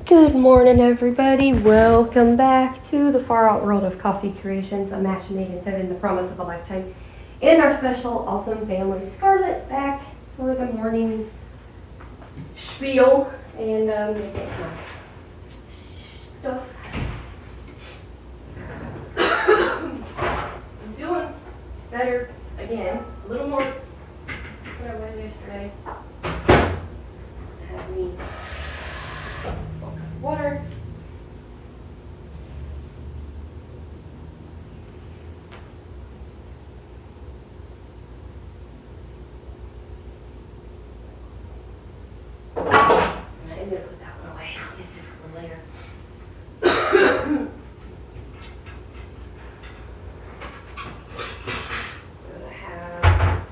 Good morning, everybody. Welcome back to the far out world of coffee creations, a match made in heaven, the promise of a lifetime, and our special awesome family, Scarlet, back for the morning spiel and get my stuff. I'm doing better again, a little more than I was yesterday. Have me water. I'm going to put that one away. I'll get a different one later. I'm going to have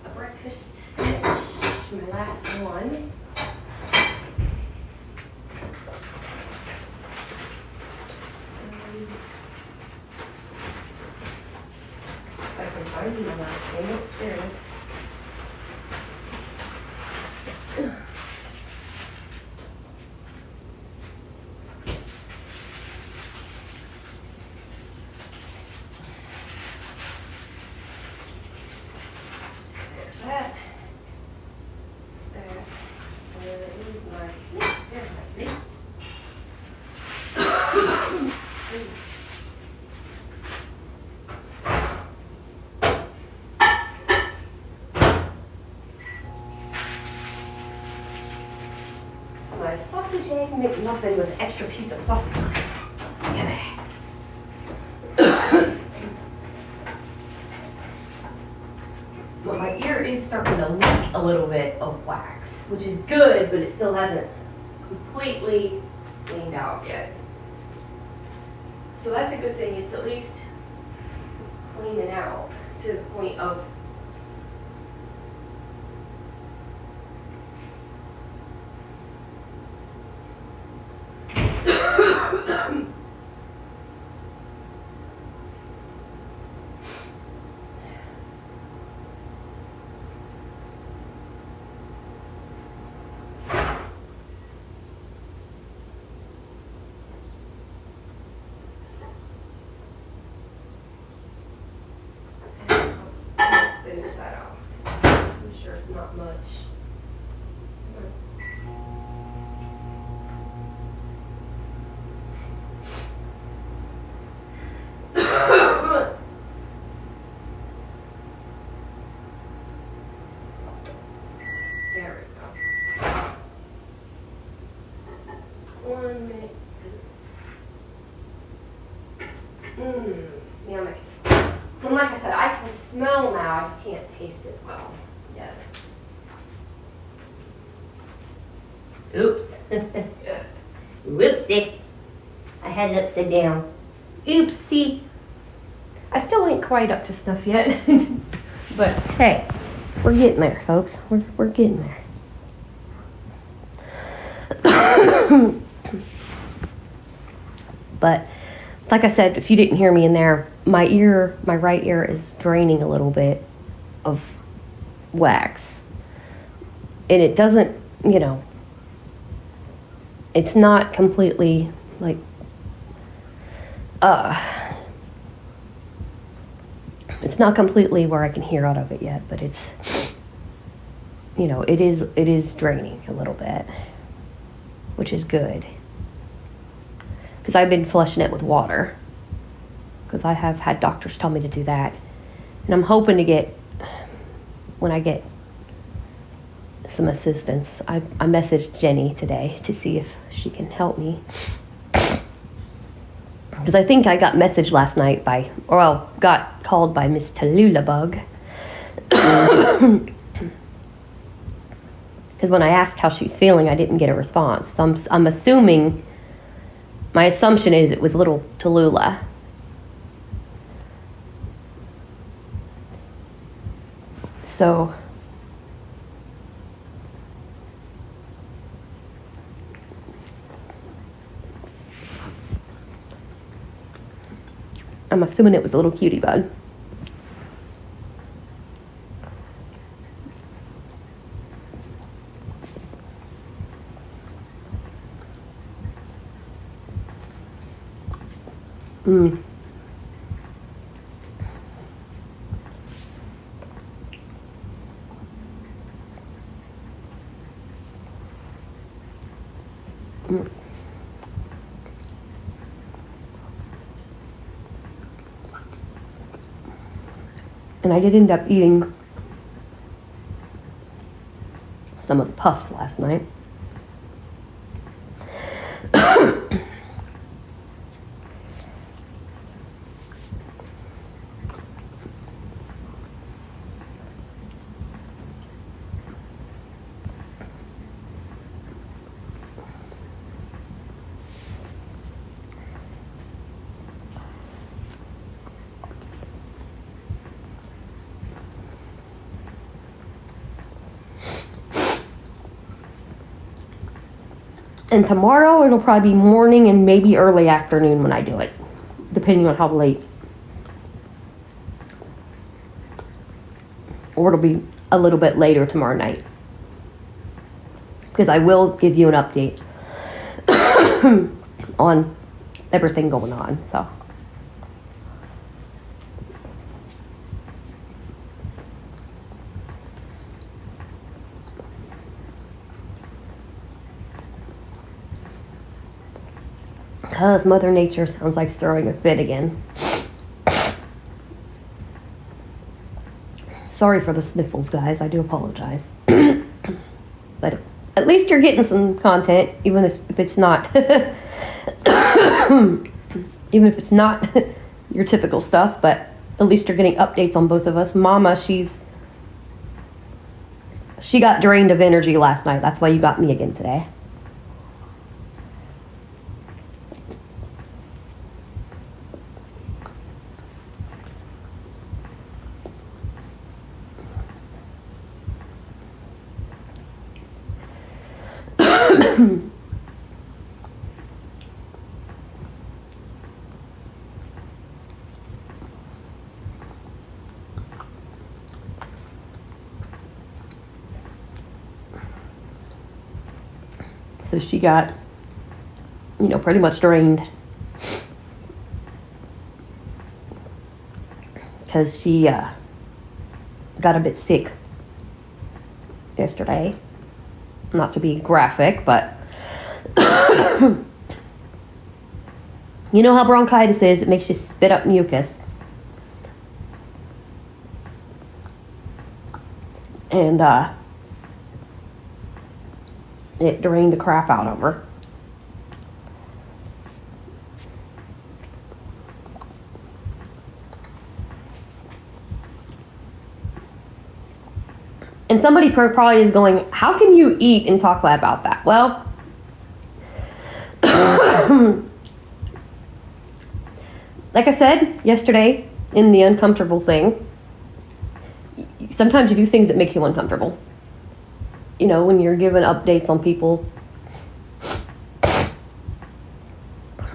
a breakfast sandwich, my last one. If I can find my last thing. Oh, there it is. My sausage egg McMuffin with an extra piece of sausage on it. Yeah. But my ear is starting to leak a little bit of wax, which is good, but it still hasn't completely cleaned out yet. So that's a good thing. It's at least cleaning out to the point of finish that off. I'm sure it's not much. There we go. 1 minute. Yummy. And like I said, I can smell now, I just can't taste as well yet. Oops. Whoopsie. I had it upside down. Oopsie. I still ain't quite up to snuff yet. But hey, we're getting there, folks. We're getting there. But like I said, if you didn't hear me in there, my right ear is draining a little bit of wax. And it doesn't, it's not completely like, it's not completely where I can hear out of it yet, but it's, it is draining a little bit, which is good. Because I've been flushing it with water. Because I have had doctors tell me to do that. And I'm hoping to get, when I get some assistance, I messaged Jenny today to see if she can help me. Because I think I got messaged last night got called by Miss Tallulah Bug. Because when I asked how she's feeling, I didn't get a response. So I'm assuming, my assumption is it was little Tallulah. So I'm assuming it was a little cutie bug. Mm. Mm. And I did end up eating some of the puffs last night. And tomorrow it'll probably be morning and maybe early afternoon when I do it, depending on how late. Or it'll be a little bit later tomorrow night. Because I will give you an update on everything going on. So. Because Mother Nature sounds like throwing a fit again. Sorry for the sniffles, guys. I do apologize. But at least you're getting some content, even if it's not even if it's not your typical stuff, but at least you're getting updates on both of us. Mama, she got drained of energy last night. That's why you got me again today. So she got, pretty much drained because she got a bit sick yesterday. Not to be graphic, but you know how bronchitis is, it makes you spit up mucus. And it drained the crap out of her. And somebody probably is going, how can you eat and talk about that? Well, like I said yesterday in the uncomfortable thing, sometimes you do things that make you uncomfortable. When you're given updates on people.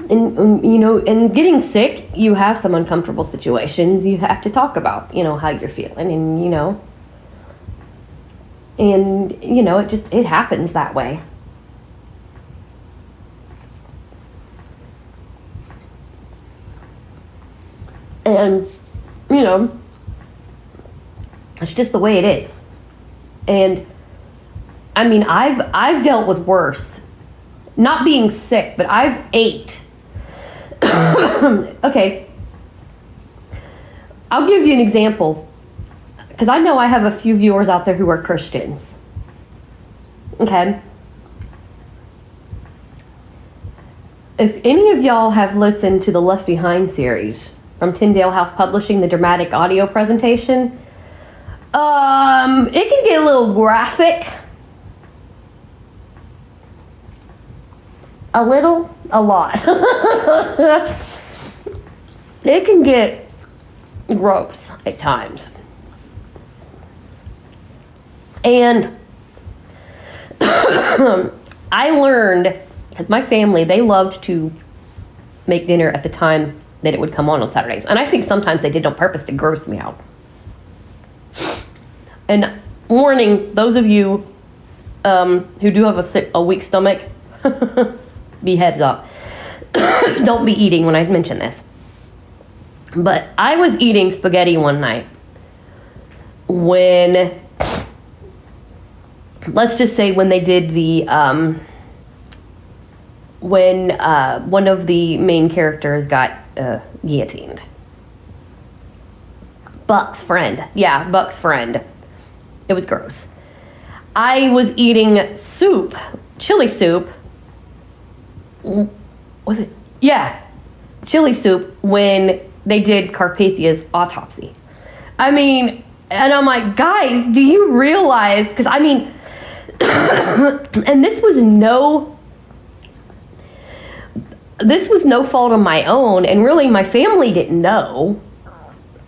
And, and getting sick, you have some uncomfortable situations you have to talk about, how you're feeling. And, it happens that way. And, it's just the way it is. And, I've dealt with worse. Not being sick, but I've ate. Okay. I'll give you an example. Because I know I have a few viewers out there who are Christians. Okay. If any of y'all have listened to the Left Behind series from Tyndale House Publishing, the dramatic audio presentation, it can get a little graphic. A lot. It can get gross at times. And I learned, because my family, they loved to make dinner at the time that it would come on Saturdays. And I think sometimes they did on purpose to gross me out. And warning, those of you who do have a weak stomach, be heads up. Don't be eating when I mention this. But I was eating spaghetti one night when, let's just say when they did the, when one of the main characters got guillotined. Buck's friend. Yeah, Buck's friend. It was gross. I was eating soup, chili soup. Was it? Yeah, chili soup when they did Carpathia's autopsy. I mean, and I'm like, guys, do you realize? Because I mean, and this was no fault of my own, and really my family didn't know.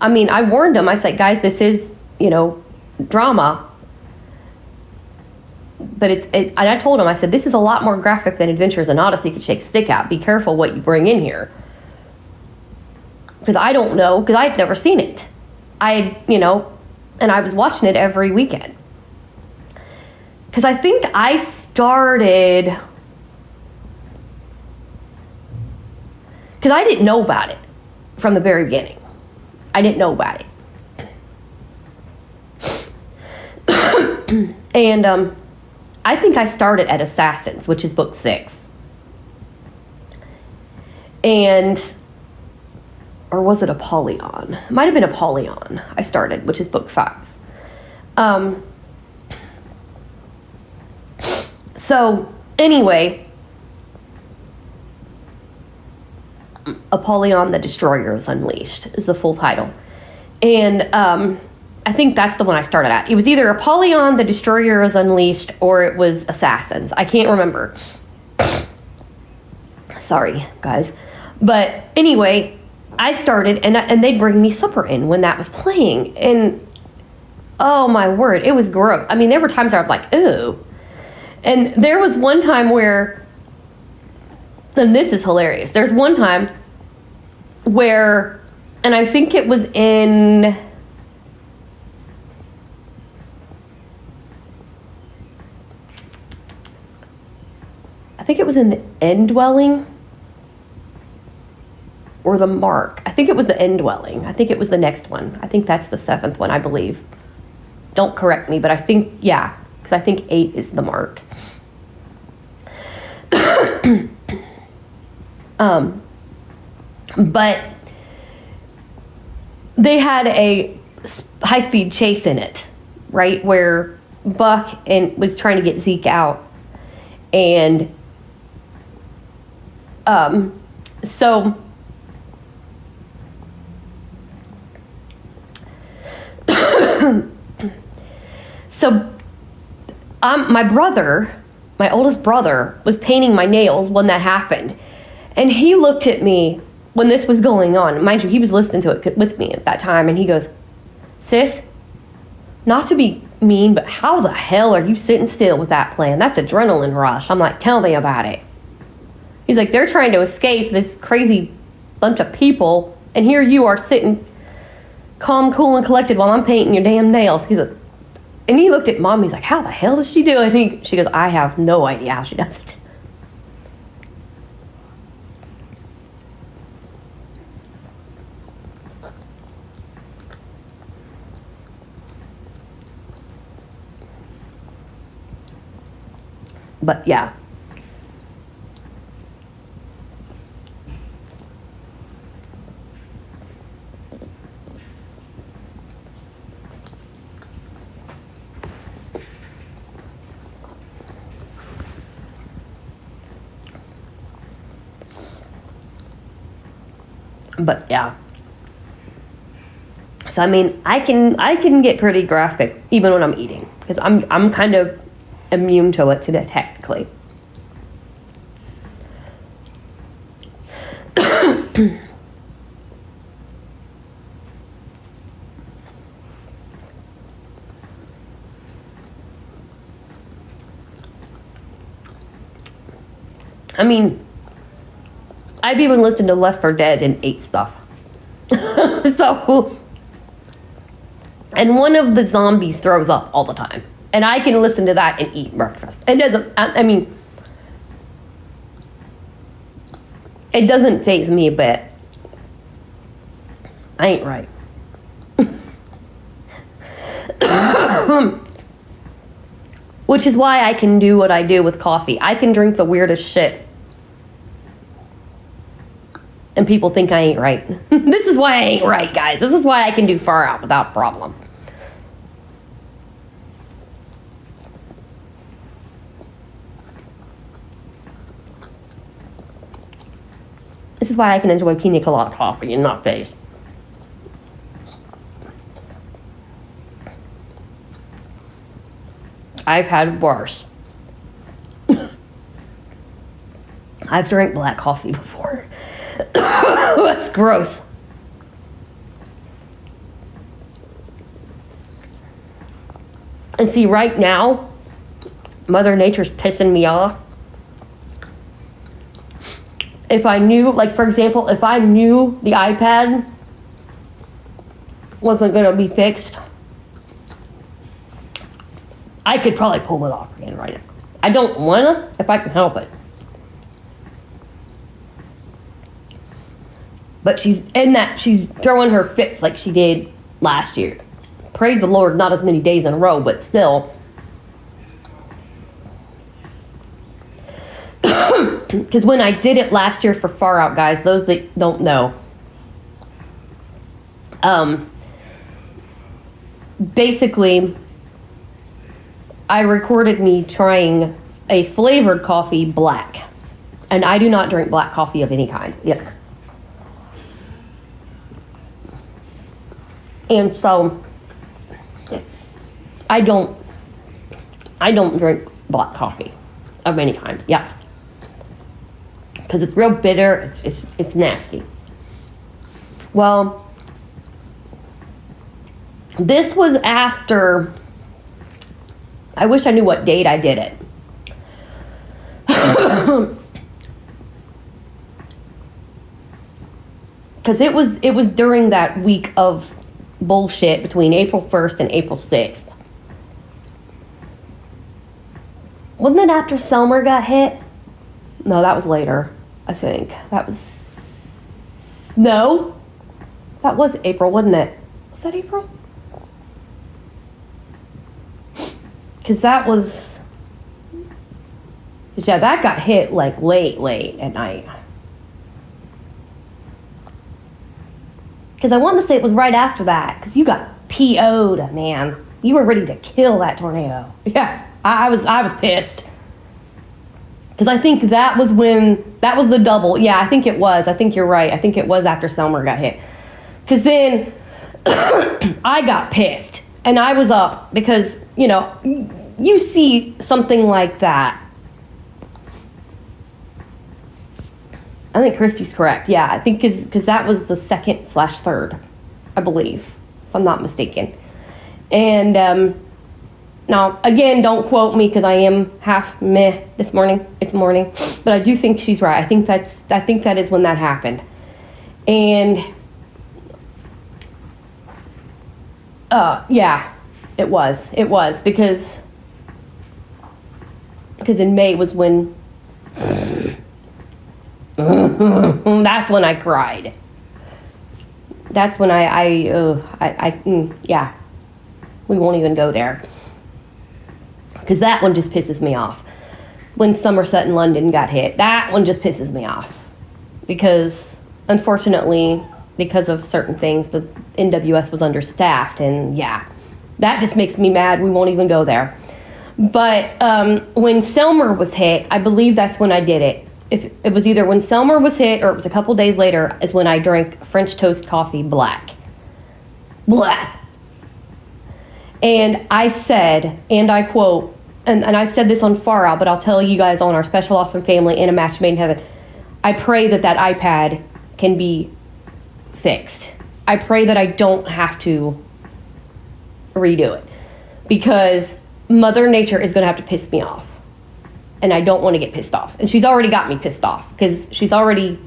I mean, I warned them. I said, guys, this is, drama. But and I told them, I said, this is a lot more graphic than Adventures in Odyssey could shake a stick at. Be careful what you bring in here. Because I don't know, because I'd never seen it. And I was watching it every weekend. Because I think I started, because I didn't know about it from the very beginning. I didn't know about it. And I think I started at Assassins, which is book 6. Or was it Apollyon? It might have been Apollyon I started, which is book 5. So, anyway, Apollyon the Destroyer is Unleashed is the full title. And I think that's the one I started at. It was either Apollyon the Destroyer is Unleashed or it was Assassins. I can't remember. Sorry, guys. But anyway, I started, and they'd bring me supper in when that was playing. And, oh my word, it was gross. I mean, there were times where I was like, ooh. And there was one time where, and this is hilarious, there's one time where, and I think it was in, the Indwelling or the Mark. I think it was the Indwelling. I think it was the next one. I think that's the 7th one, I believe. Don't correct me, but I think, yeah, because I think 8 is the Mark. But they had a high-speed chase in it, right, where Buck was trying to get Zeke out, and so my oldest brother was painting my nails when that happened, and he looked at me when this was going on. Mind you, he was listening to it with me at that time, and he goes, sis, not to be mean, but how the hell are you sitting still with that plan? That's adrenaline rush. I'm like, tell me about it. He's like, they're trying to escape this crazy bunch of people, and here you are sitting calm, cool, and collected while I'm painting your damn nails. He's like, and he looked at Mom, he's like, how the hell does she do it? And she goes, I have no idea how she does it. But yeah. But yeah. So I mean, I can get pretty graphic even when I'm eating, because I'm kind of immune to it today, technically. I mean, I've even listened to Left 4 Dead and ate stuff. So, and one of the zombies throws up all the time. And I can listen to that and eat breakfast. It doesn't, I mean, it doesn't faze me a bit. I ain't right. Which is why I can do what I do with coffee. I can drink the weirdest shit. And people think I ain't right. This is why I ain't right, guys. This is why I can do Far Out without problem. This is why I can enjoy pina colada coffee and not face. I've had worse. I've drank black coffee before. That's gross. And see, right now, Mother Nature's pissing me off. If I knew, like, for example, if I knew the iPad wasn't going to be fixed, I could probably pull it off again right now. I don't want to if I can help it. But she's throwing her fits like she did last year. Praise the Lord, not as many days in a row, but still. Because when I did it last year for Far Out, guys, those that don't know, basically, I recorded me trying a flavored coffee black. And I do not drink black coffee of any kind. Yuck. And so, I don't drink black coffee of any kind. Yeah. Because it's real bitter. It's nasty. Well, this was after, I wish I knew what date I did it. Because it was during that week of bullshit between April 1st and April 6th. Wasn't it after Selmer got hit? No, that was later, I think. That was April, wasn't it? Was that April? Because that got hit like late at night. Because I want to say it was right after that, because you got PO'd, man. You were ready to kill that tornado. Yeah, I was pissed. Because I think that was the double. Yeah, I think it was. I think you're right. I think it was after Selmer got hit. Because then I got pissed. And I was up because, you see something like that. I think Christy's correct. Yeah, I think because that was the 2nd/3rd, I believe, if I'm not mistaken. And now, again, don't quote me because I am half meh this morning. It's morning, but I do think she's right. I think that is when that happened. And yeah, it was because in May was when. That's when I cried. That's when yeah. We won't even go there. Because that one just pisses me off. When Somerset and London got hit, that one just pisses me off. Because, unfortunately, because of certain things, the NWS was understaffed, and yeah, that just makes me mad. We won't even go there. But when Selmer was hit, I believe that's when I did it. If it was either when Selmer was hit or it was a couple days later, is when I drank French toast coffee black. Black. And I said, and I quote, and I said this on Far Out, but I'll tell you guys on our Special Awesome Family in a Match Made in Heaven, I pray that iPad can be fixed. I pray that I don't have to redo it. Because Mother Nature is going to have to piss me off. And I don't want to get pissed off. And she's already got me pissed off. Because she's already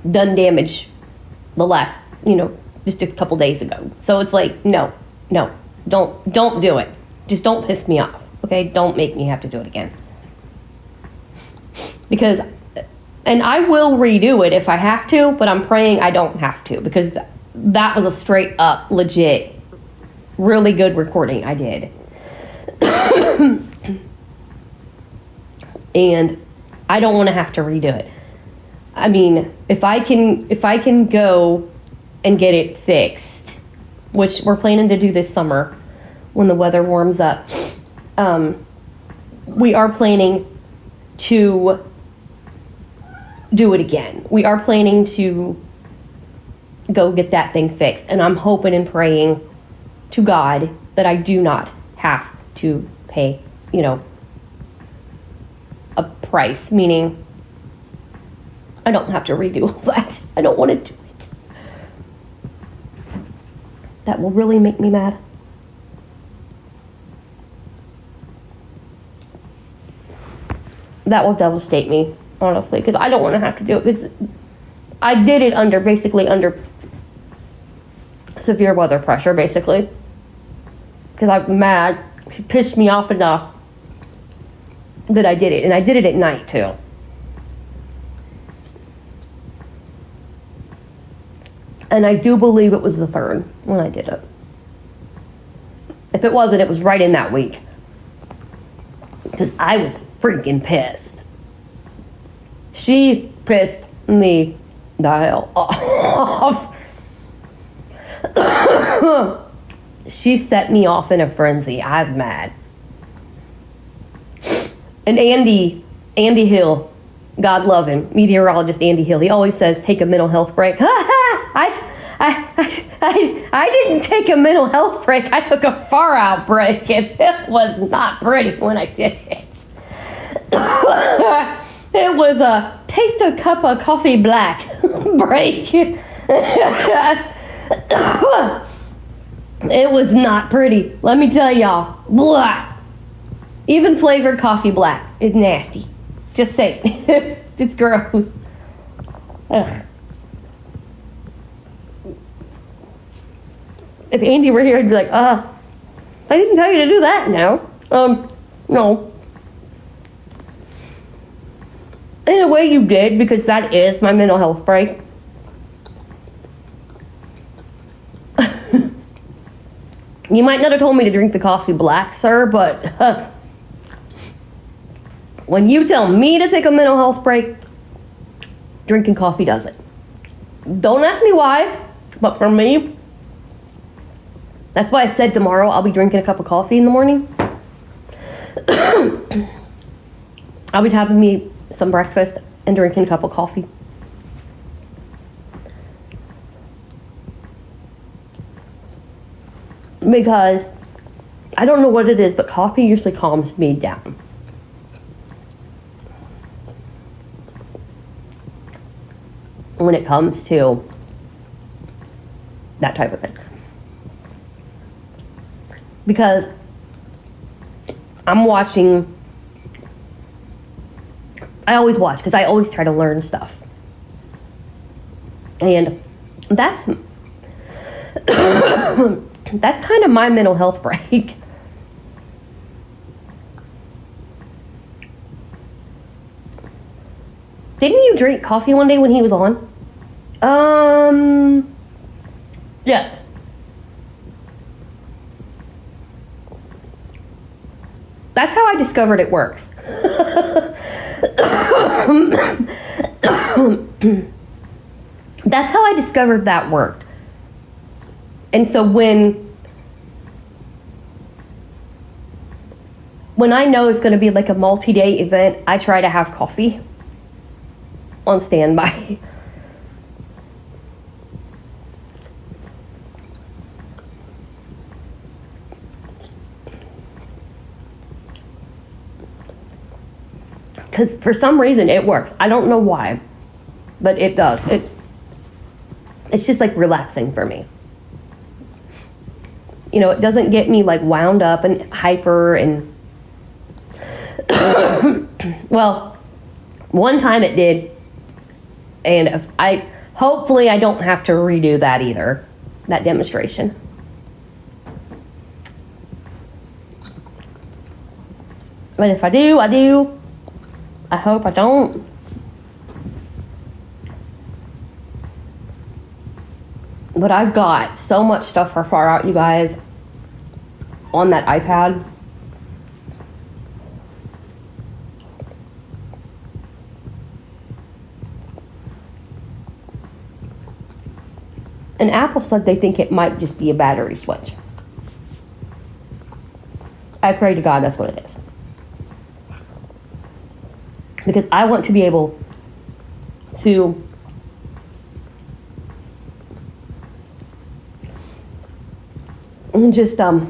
done damage the last, just a couple days ago. So it's like, no, don't do it. Just don't piss me off. Okay? Don't make me have to do it again. Because And I will redo it if I have to, but I'm praying I don't have to, because that was a straight up, legit, really good recording I did. And I don't want to have to redo it. I mean, if I can go and get it fixed, which we're planning to do this summer when the weather warms up, we are planning to do it again. We are planning to go get that thing fixed, and I'm hoping and praying to God that I do not have to pay, a price, meaning I don't have to redo all that. I don't want to do it. That will really make me mad. That will devastate me, honestly, because I don't want to have to do it. Because I did it basically under severe weather pressure, basically. Because I'm mad. She pissed me off enough that I did it. And I did it at night, too. And I do believe it was the 3rd when I did it. If it wasn't, it was right in that week. Because I was freaking pissed. She pissed me the hell off. She set me off in a frenzy. I was mad. And Andy Hill, God love him, meteorologist Andy Hill, he always says, take a mental health break. I didn't take a mental health break. I took a far out break, and it was not pretty when I did it. It was a taste a cup of coffee black break. It was not pretty. Let me tell y'all. Blah. Even flavored coffee black is nasty. Just say it's gross. Ugh. If Andy were here, I'd be like, I didn't tell you to do that now. No. In a way you did, because that is my mental health break. You might not have told me to drink the coffee black, sir, but when you tell me to take a mental health break, drinking coffee does it. Don't ask me why, but for me, that's why I said tomorrow I'll be drinking a cup of coffee in the morning. I'll be having me some breakfast and drinking a cup of coffee. Because I don't know what it is, but coffee usually calms me down. When it comes to that type of thing. Because I'm watching, I always watch, because I always try to learn stuff. And that's that's kind of my mental health break. Didn't you drink coffee one day when he was on? Yes. That's how I discovered it works. That's how I discovered that worked. And so when I know it's going to be like a multi-day event, I try to have coffee on standby. Because for some reason it works. I don't know why, but it does. It's just like relaxing for me. It doesn't get me like wound up and hyper and well, one time it did, and hopefully I don't have to redo that either, that demonstration. But if I do, I do. I hope I don't. But I've got so much stuff for far out, you guys, on that iPad. And Apple said they think it might just be a battery switch. I pray to God that's what it is. Because I want to be able to just, I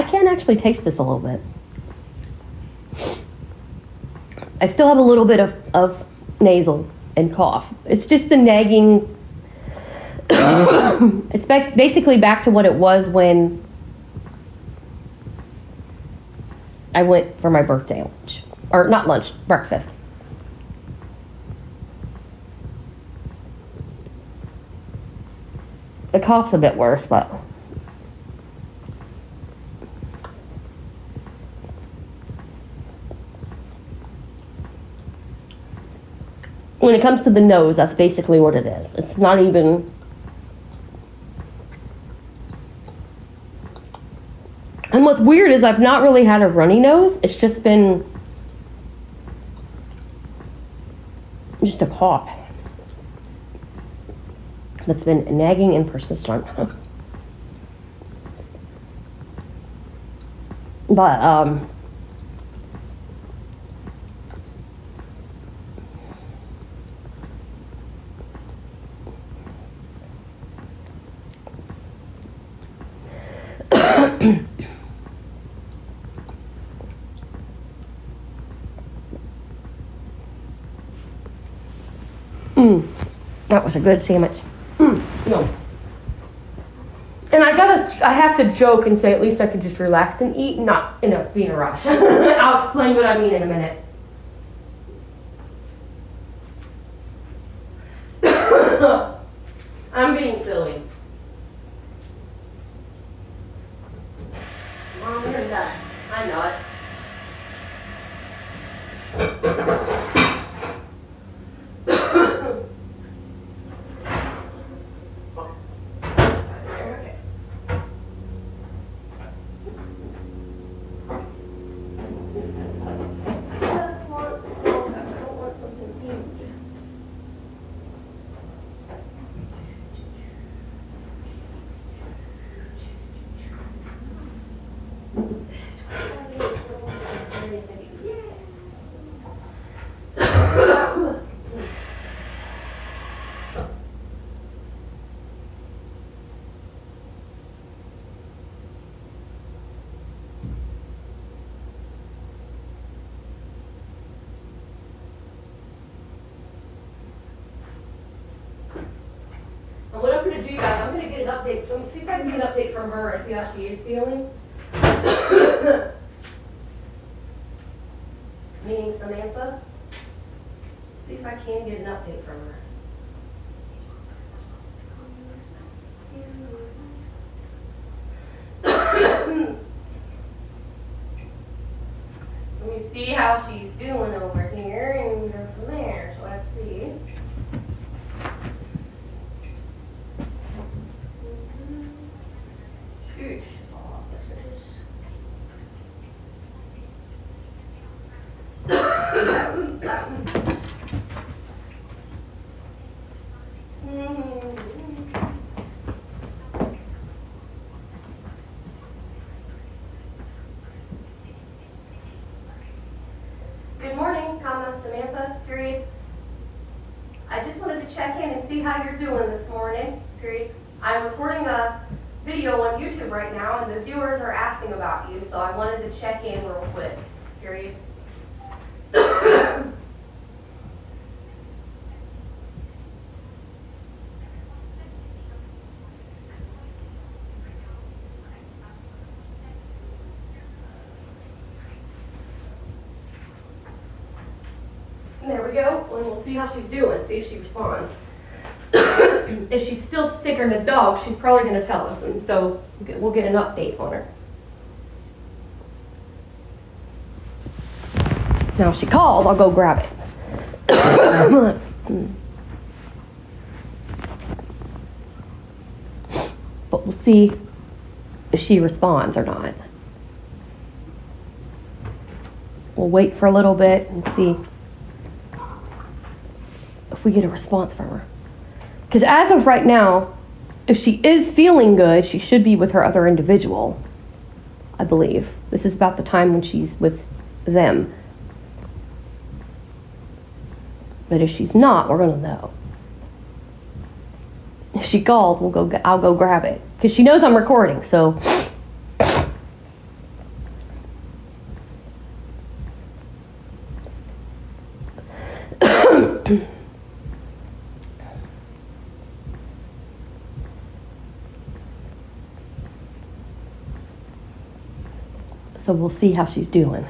can actually taste this a little bit. I still have a little bit of nasal and cough. It's just the nagging. It's basically back to what it was when I went for my birthday lunch. Or not lunch, breakfast. The cough's a bit worse, but when it comes to the nose, that's basically what it is. It's not even... And what's weird is I've not really had a runny nose. It's just been just a cough that's been nagging and persistent. But that was a good sandwich. No. And I have to joke and say at least I could just relax and eat, not be in a rush. I'll explain what I mean in a minute. I'm being silly. Mom, you're done. I know it. What I'm going to do, guys, I'm going to get an update. See if I can get an update from her and see how she is feeling. Meaning Samantha. See if I can get an update from her. Let me see how she's doing over here and go from there. So let's see. Good morning, comma, Samantha, period. I just wanted to check in and see how you're doing this morning, period. I'm recording a video on YouTube right now, and the viewers are asking about you, so I wanted to check in real quick, period. There we go, and we'll see how she's doing, see if she responds. If she's still sicker than a dog, she's probably going to tell us, and so we'll get an update on her. Now if she calls, I'll go grab it. we'll see if she responds or not. We'll wait for a little bit and see if we get a response from her. Because as of right now, if she is feeling good, she should be with her other individual, I believe. This is about the time when she's with them. But if she's not, we're gonna know. If she calls, I'll go grab it. Because she knows I'm recording, so. So we'll see how she's doing.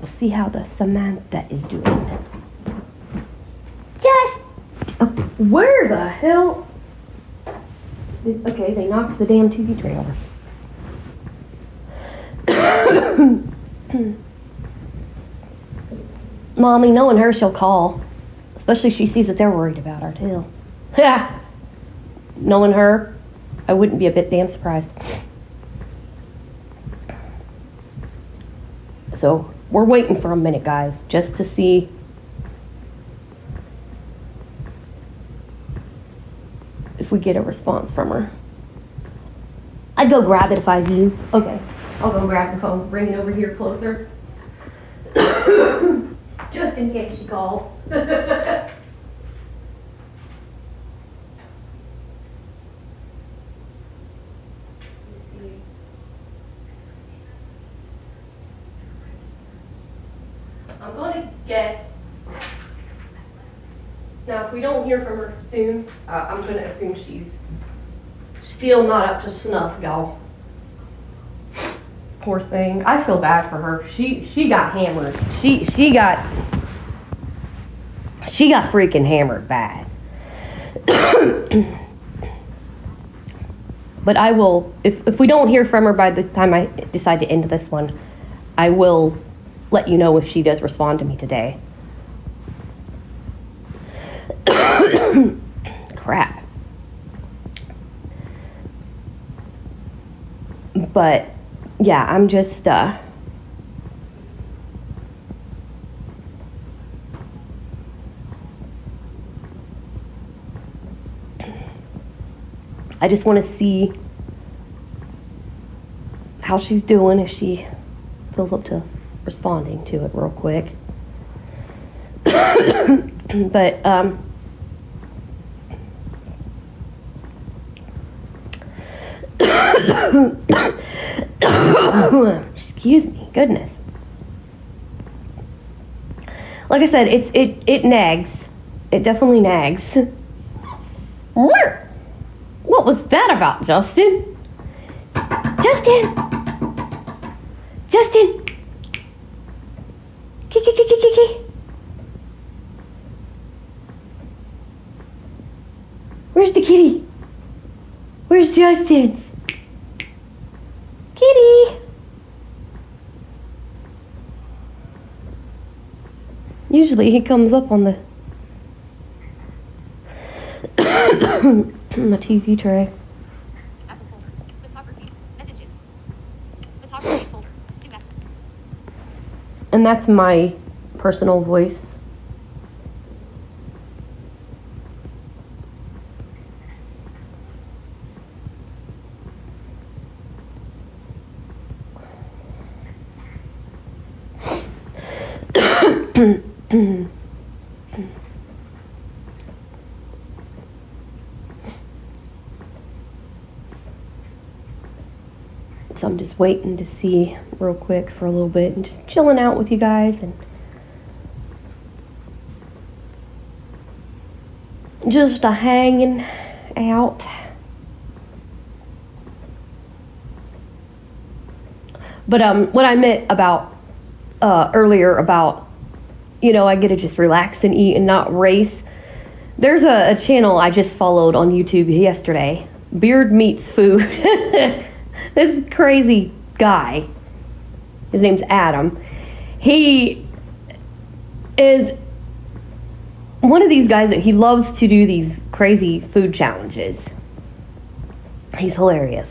We'll see how the Samantha is doing. Yes! Oh, where the hell? Okay, they knocked the damn TV tray over. Mommy, knowing her, she'll call. Especially if she sees that they're worried about her, too. Yeah. Knowing her, I wouldn't be a bit damn surprised. So, we're waiting for a minute, guys, just to see if we get a response from her. I'd go grab it if I was you. Okay, I'll go grab the phone, bring it over here closer. Just in case she calls. I'm going to guess. Now, if we don't hear from her soon, I'm going to assume she's still not up to snuff, y'all. Poor thing. I feel bad for her. She got hammered. She got freaking hammered bad. But I will, if we don't hear from her by the time I decide to end this one, I will let you know if she does respond to me today. Crap. But yeah, I'm just I just want to see how she's doing, if she feels up to responding to it real quick. But excuse me, goodness. Like I said, it nags. It definitely nags. What was that about, Justin? Justin! Kiki. Where's the kitty? Where's Justin? Kitty! Usually he comes up on the on the TV tray. Apple folder. Photography. Messages. Photography folder. Do that. And that's my personal voice. So I'm just waiting to see real quick for a little bit and just chilling out with you guys and just hanging out. But what I meant about earlier about, you know, I get to just relax and eat and not race. There's a channel I just followed on YouTube yesterday. Beard Meets Food. This crazy guy, his name's Adam. He is one of these guys that he loves to do these crazy food challenges. He's hilarious.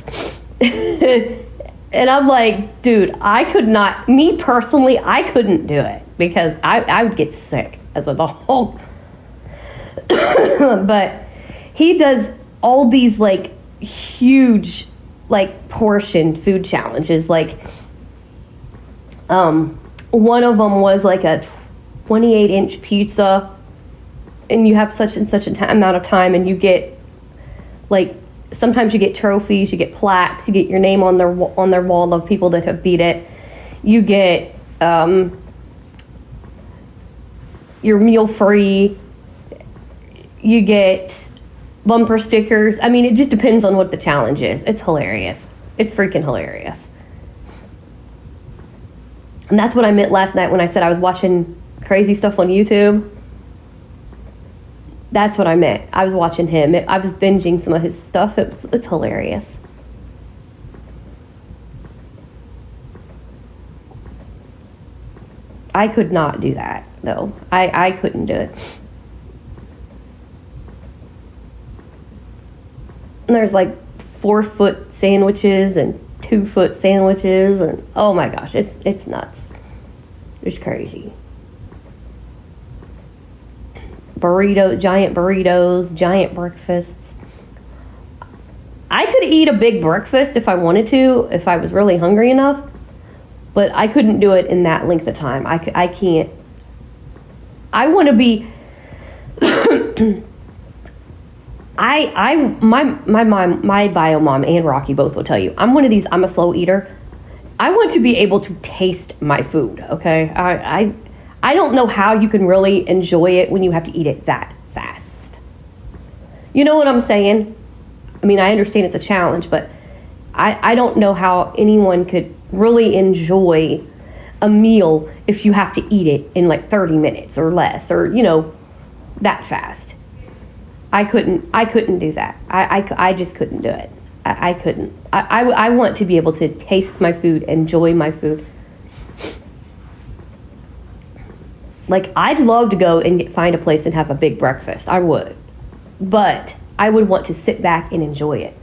And I'm like, dude, I could not, me personally, I couldn't do it because I would get sick as a dog. But he does all these like huge like portion food challenges. Like one of them was like a 28-inch pizza, and you have such and such amount of time, and you get like, sometimes you get trophies, you get plaques, you get your name on their wall of people that have beat it. You get your meal free. You get bumper stickers. I mean, it just depends on what the challenge is. It's hilarious. It's freaking hilarious. And that's what I meant last night when I said I was watching crazy stuff on YouTube. That's what I meant. I was watching him. I was binging some of his stuff. It's hilarious. I could not do that, though. I couldn't do it. And there's like 4-foot sandwiches and 2-foot sandwiches, and oh my gosh, it's nuts. It's crazy. Giant burritos, giant breakfasts. I could eat a big breakfast if I wanted to, if I was really hungry enough, but I couldn't do it in that length of time. I can't. I want to be. My bio mom and Rocky both will tell you, I'm one of these, I'm a slow eater. I want to be able to taste my food, okay? I don't know how you can really enjoy it when you have to eat it that fast. You know what I'm saying? I mean, I understand it's a challenge, but I don't know how anyone could really enjoy a meal if you have to eat it in like 30 minutes or less, or, you know, that fast. I couldn't do that. I just couldn't do it. I couldn't. I want to be able to taste my food, enjoy my food. Like, I'd love to go and find a place and have a big breakfast. I would. But I would want to sit back and enjoy it.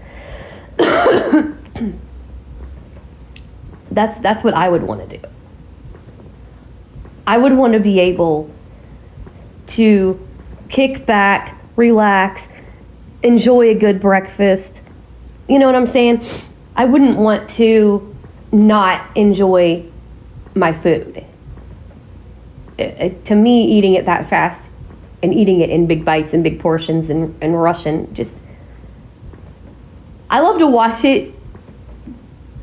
That's what I would want to do. I would want to be able to kick back, relax, enjoy a good breakfast. You know what I'm saying? I wouldn't want to not enjoy my food. To me, eating it that fast and eating it in big bites and big portions and rushing, just, I love to watch it,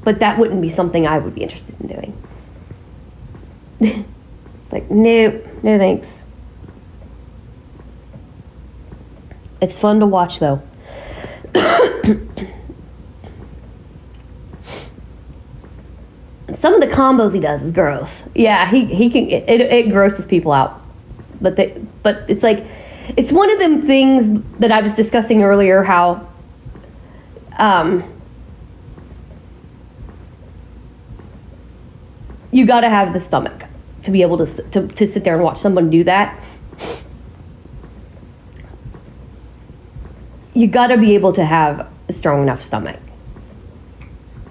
but that wouldn't be something I would be interested in doing. Like, no thanks. It's fun to watch, though. Some of the combos he does is gross. Yeah, he can. It grosses people out. But it's like, it's one of them things that I was discussing earlier. How you got to have the stomach to be able to sit there and watch someone do that. You got to be able to have a strong enough stomach.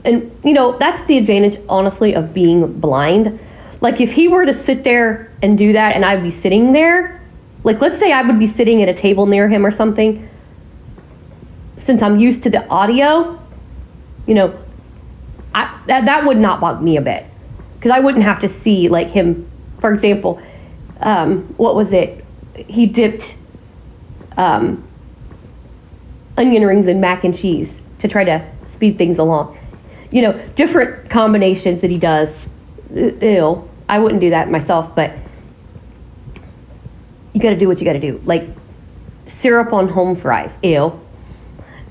And, you know, that's the advantage, honestly, of being blind. Like, if he were to sit there and do that and I'd be sitting there, like, let's say I would be sitting at a table near him or something, since I'm used to the audio, you know, that would not bug me a bit. Because I wouldn't have to see, like, him, for example, what was it? He dipped onion rings in mac and cheese to try to speed things along. You know, different combinations that he does. Ew, I wouldn't do that myself, but you got to do what you got to do. Like syrup on home fries. Ew.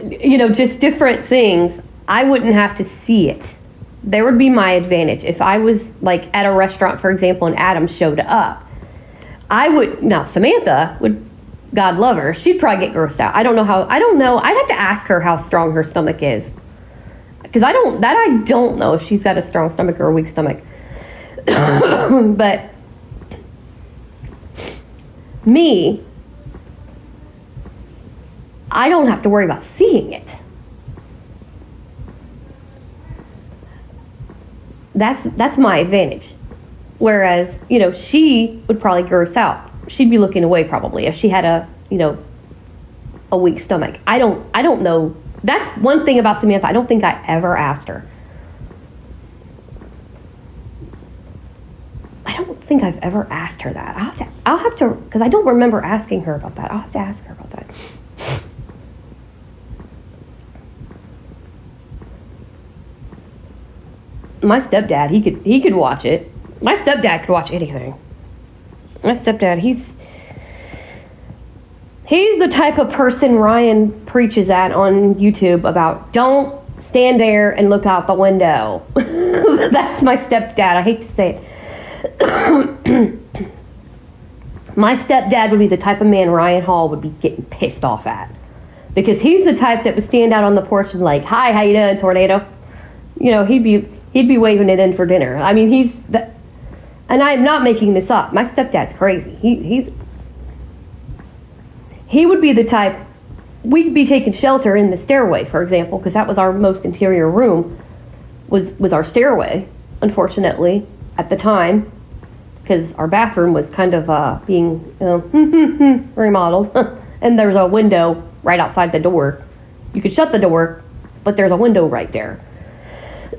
You know, just different things. I wouldn't have to see it. There would be my advantage. If I was like at a restaurant, for example, and Adam showed up, now Samantha would, God love her, she'd probably get grossed out. I don't know. I'd have to ask her how strong her stomach is. Because I don't know if she's got a strong stomach or a weak stomach. But me, I don't have to worry about seeing it. That's my advantage. Whereas, she would probably gross out. She'd be looking away probably if she had a weak stomach. I don't know. That's one thing about Samantha. I don't think I ever asked her. I don't think I've ever asked her that. I'll have to, because I don't remember asking her about that. I'll have to ask her about that. My stepdad, he could watch it. My stepdad could watch anything. My stepdad, he's the type of person Ryan preaches at on YouTube about don't stand there and look out the window. That's my stepdad. I hate to say it. My stepdad would be the type of man Ryan Hall would be getting pissed off at. Because he's the type that would stand out on the porch and like, hi, how you doing, tornado? He'd be waving it in for dinner. I mean, and I'm not making this up. My stepdad's crazy. He would be the type, we'd be taking shelter in the stairway, for example, because that was our most interior room, was our stairway, unfortunately, at the time, because our bathroom was kind of being remodeled, and there's a window right outside the door. You could shut the door, but there's a window right there.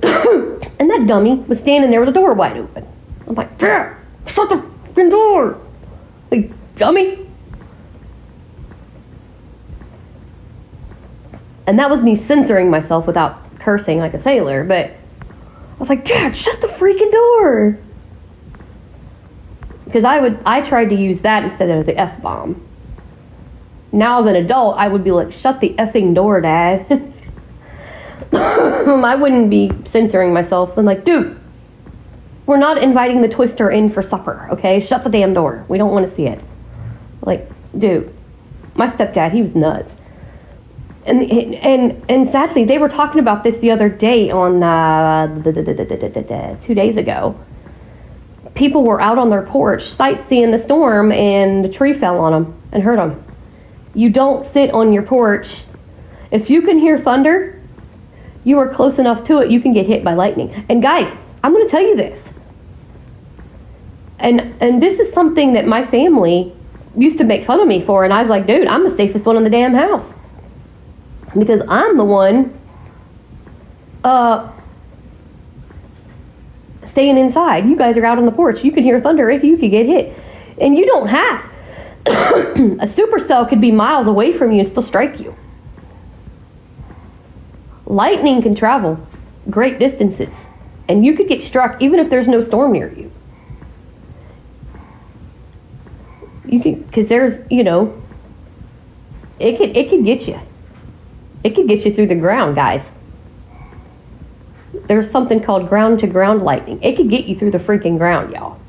And that dummy was standing there with the door wide open. I'm like, Dad, shut the fucking door! Like, dummy! And that was me censoring myself without cursing like a sailor, but I was like, Dad, shut the freaking door! Because I tried to use that instead of the F-bomb. Now as an adult, I would be like, shut the effing door, Dad. I wouldn't be censoring myself. I'm like, dude, we're not inviting the Twister in for supper, okay? Shut the damn door. We don't want to see it. Like, dude, my stepdad, he was nuts. And sadly, they were talking about this the other day on 2 days ago. People were out on their porch sightseeing the storm, and the tree fell on them and hurt them. You don't sit on your porch. If you can hear thunder, you are close enough to it, you can get hit by lightning. And guys, I'm going to tell you this. And this is something that my family used to make fun of me for, and I was like, dude, I'm the safest one in the damn house. Because I'm the one staying inside. You guys are out on the porch. You can hear thunder if you could get hit. And you don't have. A supercell could be miles away from you and still strike you. Lightning can travel great distances, and you could get struck even if there's no storm near you. You can, because there's, it could get you. It could get you through the ground, guys. There's something called ground-to-ground lightning. It could get you through the freaking ground, y'all.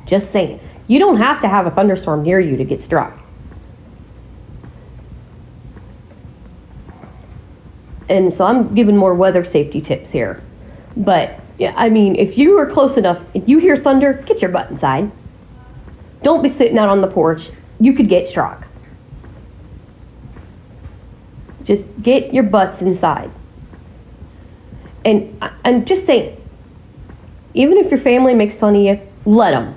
Just saying. You don't have to have a thunderstorm near you to get struck. And so I'm giving more weather safety tips here. But, yeah, I mean, if you are close enough, if you hear thunder, get your butt inside. Don't be sitting out on the porch. You could get struck. Just get your butts inside. And just saying, even if your family makes fun of you, let them.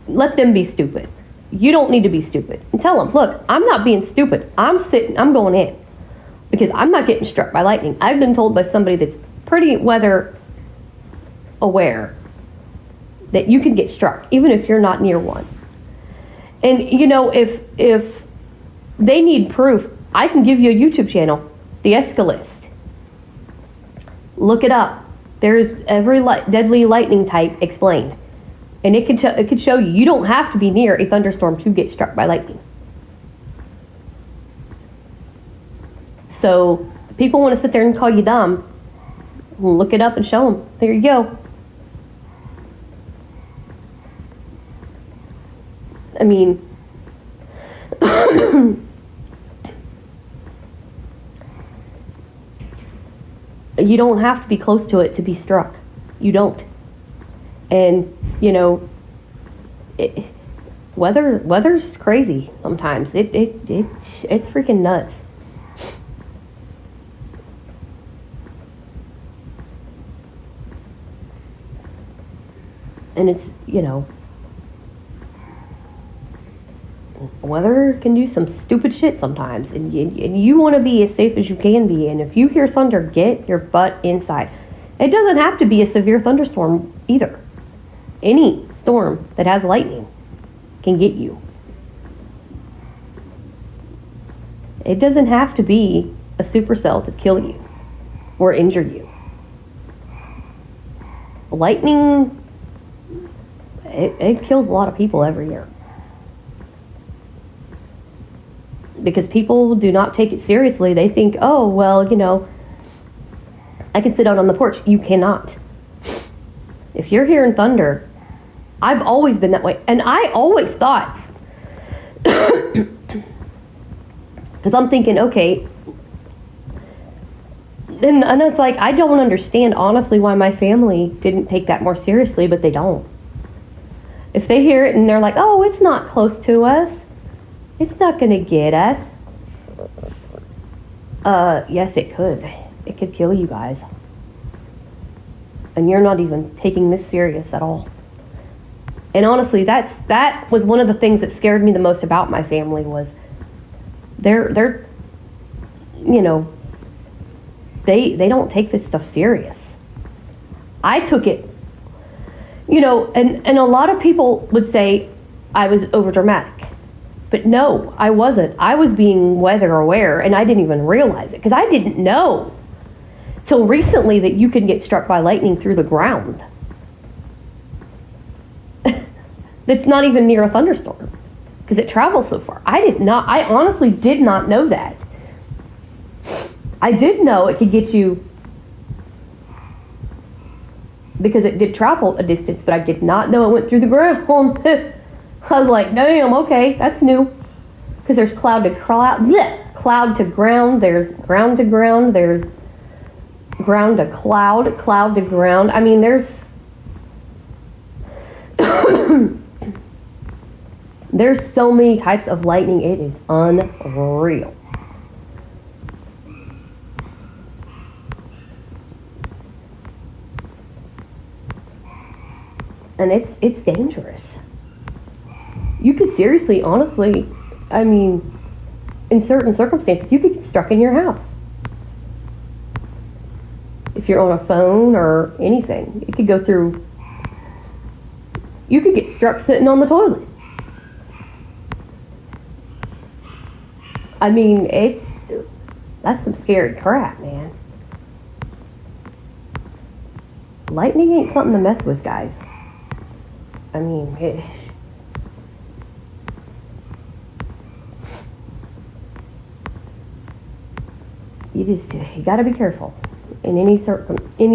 Let them be stupid. You don't need to be stupid. And tell them, look, I'm not being stupid. I'm going in. Because I'm not getting struck by lightning. I've been told by somebody that's pretty weather aware that you can get struck, even if you're not near one. And, if they need proof, I can give you a YouTube channel, The Escalist. Look it up. There's every deadly lightning type explained. And it could show you. You don't have to be near a thunderstorm to get struck by lightning. So people want to sit there and call you dumb. Look it up and show them. There you go. I mean, you don't have to be close to it to be struck. You don't. And, Weather's crazy sometimes. It's freaking nuts. And it's, weather can do some stupid shit sometimes, and you want to be as safe as you can be. And if you hear thunder, get your butt inside. It doesn't have to be a severe thunderstorm either. Any storm that has lightning can get you. It doesn't have to be a supercell to kill you or injure you. Lightning, it kills a lot of people every year. Because people do not take it seriously. They think, oh, well, I can sit out on the porch. You cannot. If you're hearing thunder, I've always been that way. And I always thought, because I'm thinking, okay, and it's like, I don't understand, honestly, why my family didn't take that more seriously, but they don't. If they hear it and they're like, oh, it's not close to us, it's not going to get us. Yes, it could. It could kill you guys. And you're not even taking this serious at all. And honestly, that was one of the things that scared me the most about my family was they're they don't take this stuff serious. I took it, and a lot of people would say I was overdramatic. But no, I wasn't. I was being weather aware, and I didn't even realize it, because I didn't know till recently that you can get struck by lightning through the ground. That's not even near a thunderstorm, because it travels so far. I honestly did not know that. I did know it could get you, because it did travel a distance, but I did not know it went through the ground. I was like, damn, okay, that's new. Because there's cloud to cloud to ground, there's ground to ground, there's ground to cloud, cloud to ground. I mean, there's there's so many types of lightning, it is unreal. And it's dangerous. You could seriously, honestly, I mean, in certain circumstances, you could get struck in your house. If you're on a phone or anything, it could go through. You could get struck sitting on the toilet. I mean, that's some scary crap, man. Lightning ain't something to mess with, guys. I mean, you got to be careful in any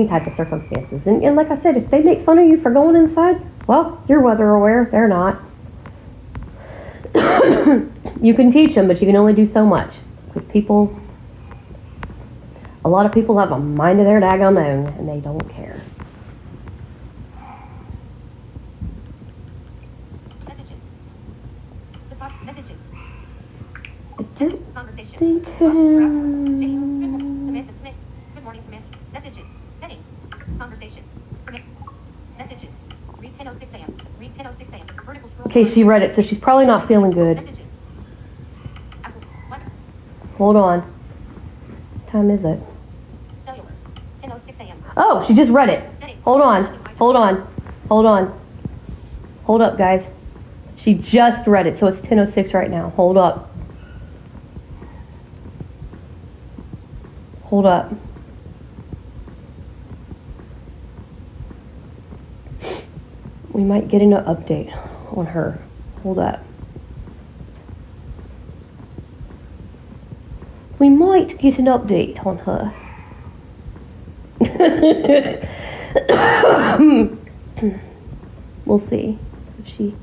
type of circumstances. And like I said, if they make fun of you for going inside, well, you're weather aware. They're not. You can teach them, but you can only do so much, because a lot of people have a mind of their daggone own, and they don't care. Conversation. Samantha Smith. Good morning, Samantha. Messages. Heading. Conversations. Messages. Read 10:06 a.m. Read 10:06 a.m. Vertical scroll. Okay, she read it, so she's probably not feeling good. Messages. Hold on. What time is it? Cellular. 10:06 a.m. Oh, she just read it. Hold on. Hold up, guys. She just read it, so it's 10:06 right now. Hold up. We might get an update on her. Hold up. We might get an update on her. We'll see if she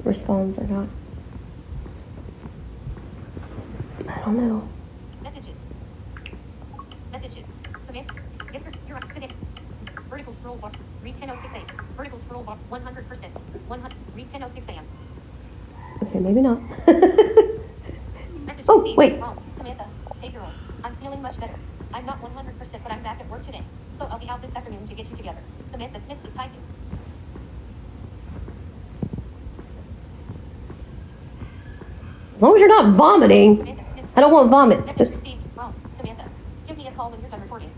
responds or not. I don't know. Messages. Samantha. Yes, sir. You're right. Vertical scroll bar. Read 10:06 a.m. Vertical scroll bar. 100%. 100. Read 10:06 a.m. and maybe not. Message Oh, received. wait. Wrong. Samantha. Hey girl. I'm feeling much better. I'm not 100%, but I'm back at work today. So I'll be out this afternoon to get you together. Samantha Smith is typing. As long as you're not vomiting. Samantha Smith. I don't want vomit. Message received. Wrong. Samantha. Give me a call when you're done recording.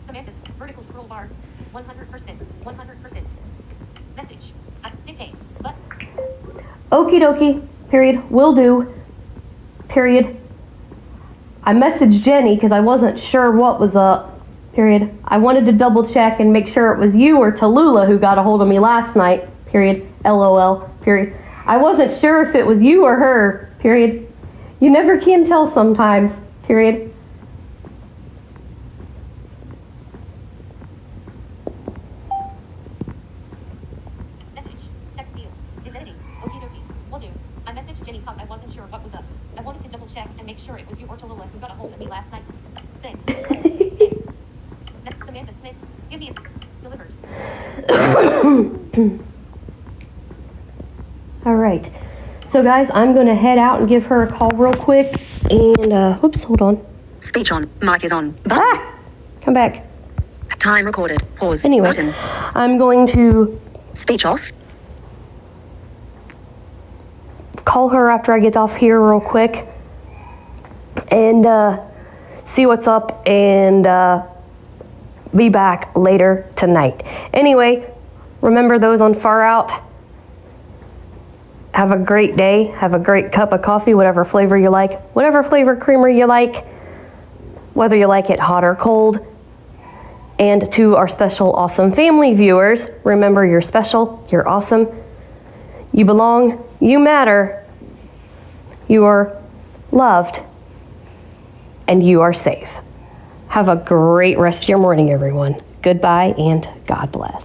Samantha's vertical scroll bar. 100%. 100%. Message. Dictate. But. Okie dokie. Period. Will do. Period. I messaged Jenny because I wasn't sure what was up. Period. I wanted to double check and make sure it was you or Tallulah who got a hold of me last night. Period. LOL. Period. I wasn't sure if it was you or her. Period. You never can tell sometimes. Period. Message. Text field. Is editing. Okie dokie. Will do. I messaged Jenny because I wasn't sure what was up. I wanted to double check and make sure it was you or Tallulah who got a hold of me last night. Send. Samantha Smith. Give me a delivered. All right. So guys, I'm going to head out and give her a call real quick. And, whoops, hold on. Speech on. Mic is on. Button. Ah! Come back. Time recorded. Pause. Anyway, Button. I'm going to Speech off. call her after I get off here real quick. And, see what's up and, be back later tonight. Anyway, remember those on Far Out. Have a great day. Have a great cup of coffee, whatever flavor you like, whatever flavor creamer you like, whether you like it hot or cold. And to our special awesome family viewers, remember you're special, you're awesome, you belong, you matter, you are loved, and you are safe. Have a great rest of your morning, everyone. Goodbye and God bless.